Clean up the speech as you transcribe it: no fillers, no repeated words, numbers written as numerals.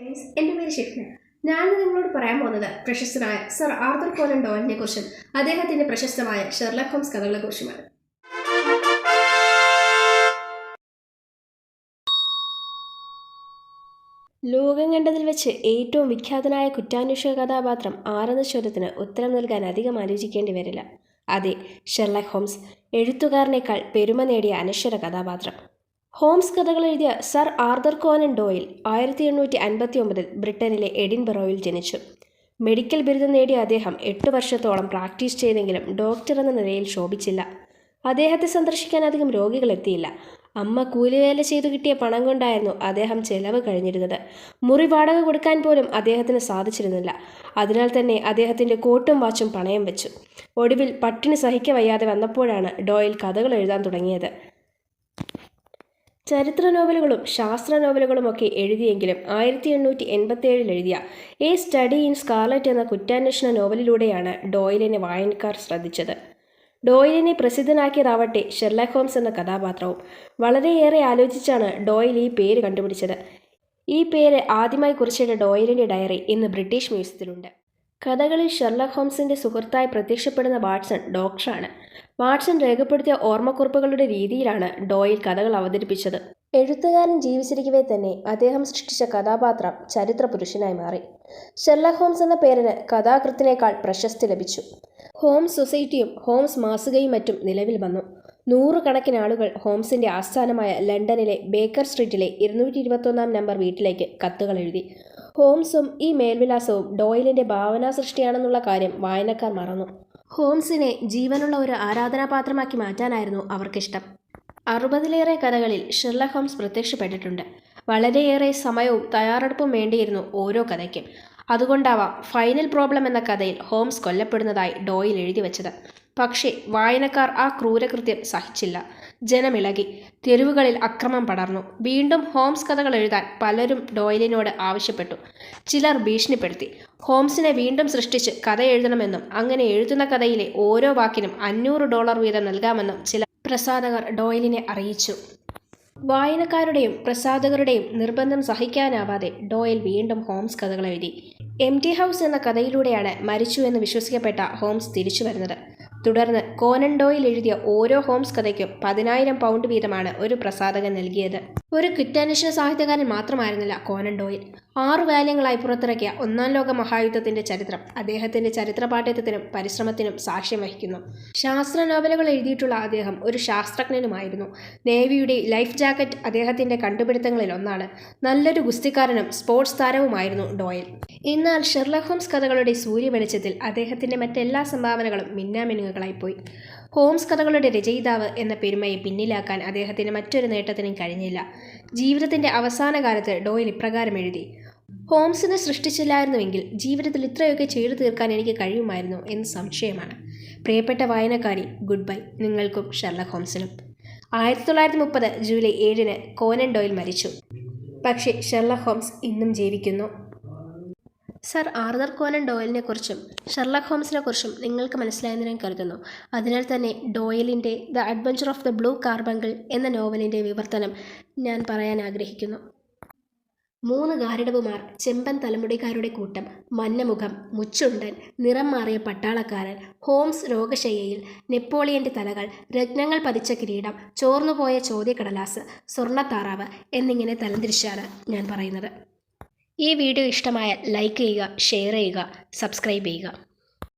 എൻ്റെ പേര് ഷിഫ്ന. ഞാൻ നിങ്ങളോട് പറയാൻ പോകുന്നത് പ്രശസ്തനായ സർ ആർതർ കോനൻ ഡോയലിനെ കുറിച്ചും അദ്ദേഹത്തിന്റെ പ്രശസ്തമായ ഷെർലക് ഹോംസ് കഥകളെ കുറിച്ചുമാണ്. ലോകം കണ്ടതിൽ വെച്ച് ഏറ്റവും വിഖ്യാതനായ കുറ്റാന്വേഷക കഥാപാത്രം ആരെന്ന ചോദ്യത്തിന് ഉത്തരം നൽകാൻ അധികം ആലോചിക്കേണ്ടി വരില്ല. അതെ, ഷെർലക് ഹോംസ്. എഴുത്തുകാരനേക്കാൾ പെരുമ നേടിയ അനശ്വര കഥാപാത്രം. ഹോംസ് കഥകൾ എഴുതിയ സർ ആർതർ കോനൻ ഡോയിൽ 1859 ബ്രിട്ടനിലെ എഡിൻബറോയിൽ ജനിച്ചു. മെഡിക്കൽ ബിരുദം നേടിയ അദ്ദേഹം 8 വർഷത്തോളം പ്രാക്ടീസ് ചെയ്തെങ്കിലും ഡോക്ടർ എന്ന നിലയിൽ ശോഭിച്ചില്ല. അദ്ദേഹത്തെ സന്ദർശിക്കാൻ അധികം രോഗികൾ എത്തിയില്ല. അമ്മ കൂലിവേല ചെയ്തു കിട്ടിയ പണം കൊണ്ടായിരുന്നു അദ്ദേഹം ചെലവ് കഴിഞ്ഞിരുന്നത്. മുറി വാടക കൊടുക്കാൻ പോലും അദ്ദേഹത്തിന് സാധിച്ചിരുന്നില്ല. അതിനാൽ തന്നെ അദ്ദേഹത്തിൻ്റെ കോട്ടും വാച്ചും പണയം വെച്ചു. ഒടുവിൽ പട്ടിണി സഹിക്കവയ്യാതെ വന്നപ്പോഴാണ് ഡോയിൽ കഥകൾ എഴുതാൻ തുടങ്ങിയത്. ചരിത്ര നോവലുകളും ശാസ്ത്ര നോവലുകളുമൊക്കെ എഴുതിയെങ്കിലും 1887 എഴുതിയ എ സ്റ്റഡി ഇൻ സ്കാർലറ്റ് എന്ന കുറ്റാന്വേഷണ നോവലിലൂടെയാണ് ഡോയിലിനെ വായനക്കാർ ശ്രദ്ധിച്ചത്. ഡോയിലിനെ പ്രസിദ്ധനാക്കിയതാവട്ടെ ഷെർലക് ഹോംസ് എന്ന കഥാപാത്രവും. വളരെയേറെ ആലോചിച്ചാണ് ഡോയിൽ ഈ പേര് കണ്ടുപിടിച്ചത്. ഈ പേര് ആദ്യമായി കുറിച്ചിട്ട ഡോയിലിൻ്റെ ഡയറി ഇന്ന് ബ്രിട്ടീഷ് മ്യൂസിയത്തിലുണ്ട്. കഥകളിൽ ഷെർലക് ഹോംസിൻ്റെ സുഹൃത്തായി പ്രത്യക്ഷപ്പെടുന്ന വാട്സൺ ഡോക്ടറാണ്. വാട്സൺ രേഖപ്പെടുത്തിയ ഓർമ്മക്കുറിപ്പുകളുടെ രീതിയിലാണ് ഡോയിൽ കഥകൾ അവതരിപ്പിച്ചത്. എഴുത്തുകാരൻ ജീവിച്ചിരിക്കവേ തന്നെ അദ്ദേഹം സൃഷ്ടിച്ച കഥാപാത്രം ചരിത്ര പുരുഷനായി മാറി. ഷെർലക് ഹോംസ് എന്ന പേരിന് കഥാകൃത്തിനേക്കാൾ പ്രശസ്തി ലഭിച്ചു. ഹോംസ് സൊസൈറ്റിയും ഹോംസ് മാസികയും മറ്റും നിലവിൽ വന്നു. 100 കണക്കിന് ആളുകൾ ഹോംസിൻ്റെ ആസ്ഥാനമായ ലണ്ടനിലെ ബേക്കർ സ്ട്രീറ്റിലെ 221 നമ്പർ വീട്ടിലേക്ക് കത്തുകൾ എഴുതി. ഹോംസും ഈ മേൽവിലാസവും ഡോയിലിൻ്റെ ഭാവനാ സൃഷ്ടിയാണെന്നുള്ള കാര്യം വായനക്കാർ മറന്നു. ഹോംസിനെ ജീവനുള്ള ഒരു ആരാധനാപാത്രമാക്കി മാറ്റാനായിരുന്നു അവർക്കിഷ്ടം. 60-ലേറെ കഥകളിൽ ഷെർലക് ഹോംസ് പ്രത്യക്ഷപ്പെട്ടിട്ടുണ്ട്. വളരെയേറെ സമയവും തയ്യാറെടുപ്പും വേണ്ടിയിരുന്നു ഓരോ കഥയ്ക്കും. അതുകൊണ്ടാവാം ഫൈനൽ പ്രോബ്ലം എന്ന കഥയിൽ ഹോംസ് കൊല്ലപ്പെടുന്നതായി ഡോയിൽ എഴുതി വച്ചത്. പക്ഷേ വായനക്കാർ ആ ക്രൂരകൃത്യം സഹിച്ചില്ല. ജനമിളകി. തെരുവുകളിൽ അക്രമം പടർന്നു. വീണ്ടും ഹോംസ് കഥകൾ എഴുതാൻ പലരും ഡോയിലിനോട് ആവശ്യപ്പെട്ടു. ചിലർ ഭീഷണിപ്പെടുത്തി. ഹോംസിനെ വീണ്ടും സൃഷ്ടിച്ച് കഥ എഴുതണമെന്നും അങ്ങനെ എഴുതുന്ന കഥയിലെ ഓരോ വാക്കിനും $500 വീതം നൽകാമെന്നും ചില പ്രസാധകർ ഡോയിലിനെ അറിയിച്ചു. വായനക്കാരുടെയും പ്രസാധകരുടെയും നിർബന്ധം സഹിക്കാനാവാതെ ഡോയിൽ വീണ്ടും ഹോംസ് കഥകൾ എഴുതി. എംറ്റി ഹൗസ് എന്ന കഥയിലൂടെയാണ് മരിച്ചു എന്ന് വിശ്വസിക്കപ്പെട്ട ഹോംസ് തിരിച്ചു വരുന്നത്. തുടർന്ന് കോനൻ ഡോയിൽ എഴുതിയ ഓരോ ഹോംസ് കഥയ്ക്കും £10,000 വീതമാണ് ഒരു പ്രസാധകൻ നൽകിയത്. ഒരു കുറ്റാന്വേഷണ സാഹിത്യകാരൻ മാത്രമായിരുന്നില്ല കോനൻ ഡോയിൽ. 6 വാല്യങ്ങളായി പുറത്തിറക്കിയ 1-ാം ലോക മഹായുദ്ധത്തിൻ്റെ ചരിത്രം അദ്ദേഹത്തിൻ്റെ ചരിത്ര പാണ്ഡിത്യത്തിനും പരിശ്രമത്തിനും സാക്ഷ്യം വഹിക്കുന്നു. ശാസ്ത്ര നോവലുകൾ എഴുതിയിട്ടുള്ള അദ്ദേഹം ഒരു ശാസ്ത്രജ്ഞനുമായിരുന്നു. നേവിയുടെ ലൈഫ് ജാക്കറ്റ് അദ്ദേഹത്തിൻ്റെ കണ്ടുപിടുത്തങ്ങളിൽ ഒന്നാണ്. നല്ലൊരു ഗുസ്തിക്കാരനും സ്പോർട്സ് താരവുമായിരുന്നു ഡോയിൽ. എന്നാൽ ഷെർലക് ഹോംസ് കഥകളുടെ സൂര്യവെളിച്ചത്തിൽ അദ്ദേഹത്തിൻ്റെ മറ്റെല്ലാ സംഭാവനകളും മിന്നാമിനുങ്ങുകളായിപ്പോയി. ഹോംസ് കഥകളുടെ രചയിതാവ് എന്ന പെരുമയെ പിന്നിലാക്കാൻ അദ്ദേഹത്തിന് മറ്റൊരു നേട്ടത്തിനും കഴിഞ്ഞില്ല. ജീവിതത്തിൻ്റെ അവസാന കാലത്ത് ഡോയിൽ ഇപ്രകാരം എഴുതി: ഹോംസിനെ സൃഷ്ടിച്ചില്ലായിരുന്നുവെങ്കിൽ ജീവിതത്തിൽ ഇത്രയൊക്കെ ചെയ്തു തീർക്കാൻ എനിക്ക് കഴിയുമായിരുന്നു എന്ന് സംശയമാണ്. പ്രിയപ്പെട്ട വായനക്കാരി, ഗുഡ് ബൈ. നിങ്ങൾക്കും ഷെർലക് ഹോംസിനും. 1930 ജൂലൈ 7 കോനൻ ഡോയിൽ മരിച്ചു. പക്ഷേ ഷെർലക് ഹോംസ് ഇന്നും ജീവിക്കുന്നു. സർ ആർതർ കോനൻ ഡോയിലിനെക്കുറിച്ചും ഷെർലക് ഹോംസിനെക്കുറിച്ചും നിങ്ങൾക്ക് മനസ്സിലായെന്ന് ഞാൻ കരുതുന്നു. അതിനാൽ തന്നെ ഡോയിലിൻ്റെ the adventure of the blue carbuncle എന്ന നോവലിൻ്റെ വിവർത്തനം ഞാൻ പറയാൻ ആഗ്രഹിക്കുന്നു. 3 ഗാരഡവുമാർ, ചെമ്പൻ തലമുടിക്കാരുടെ കൂട്ടം, മഞ്ഞമുഖം, മുച്ചുണ്ടൻ, നിറം മാറിയ പട്ടാളക്കാരൻ, ഹോംസ് രോഗശയ്യയിൽ, നെപ്പോളിയൻ്റെ തലകൾ, രത്നങ്ങൾ പതിച്ച കിരീടം, ചോർന്നുപോയ ചോദ്യക്കടലാസ്, സ്വർണ്ണത്താറാവ് എന്നിങ്ങനെ തരംതിരിച്ചാണ് ഞാൻ പറയുന്നത്. ഈ വീഡിയോ ഇഷ്ടമായാൽ ലൈക്ക് ചെയ്യുക, ഷെയർ ചെയ്യുക, സബ്സ്ക്രൈബ് ചെയ്യുക.